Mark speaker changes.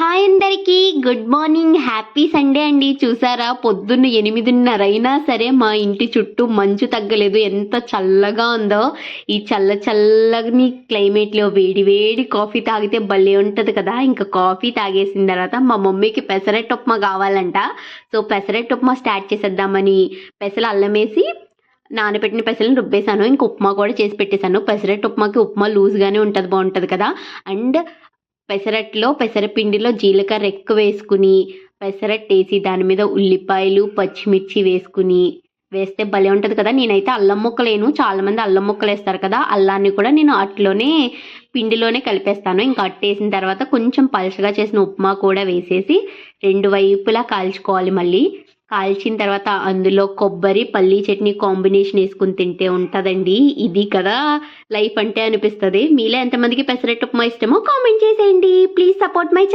Speaker 1: Hi అందరికీ good morning, happy Sunday అండి. చూసారా, పొద్దున్న 8:30 అయినా సరే మా ఇంటి చుట్టూ మంచు తగ్గలేదు. ఎంత చల్లగా ఉందో. ఈ చల్లని క్లైమేట్లో వేడి వేడి కాఫీ తాగితే భలే ఉంటుంది కదా. ఇంకా కాఫీ తాగేసిన తర్వాత మా మమ్మీకి పెసరట్టు ఉప్మా కావాలంట. సో పెసరట్టు ఉప్మా స్టార్ట్ చేసేద్దామని పెసలు అల్లం వేసి నానబెట్టిన పెసలను రుబ్బేశాను. ఇంక ఉప్మా కూడా చేసి పెట్టేశాను. పెసరట్టు ఉప్మాకి ఉప్మా లూజ్గానే ఉంటుంది, బాగుంటుంది కదా. అండ్ పెసరపిండిలో జీలకర్ర ఎక్కువ వేసుకుని పెసరట్టు వేసి దాని మీద ఉల్లిపాయలు పచ్చిమిర్చి వేస్తే భలే ఉంటుంది కదా. నేనైతే అల్లం ముక్కలేను, చాలామంది అల్లం ముక్కలు వేస్తారు కదా. అల్లాన్ని కూడా నేను అట్లోనే పిండిలోనే కలిపేస్తాను. ఇంకా అట్టేసిన తర్వాత కొంచెం పలచగా చేసిన ఉప్మా కూడా వేసేసి రెండు వైపులా కాల్చుకోవాలి. మళ్ళీ కాల్చిన తర్వాత అందులో కొబ్బరి పల్లీ చట్నీ కాంబినేషన్ వేసుకుని తింటే ఉంటుందండి. ఇది కదా లైఫ్ అంటే అనిపిస్తుంది. మీలో ఎంతమందికి పెసరట్టు ఉప్మా ఇష్టమో కామెంట్ చేసేయండి. Please support my channel.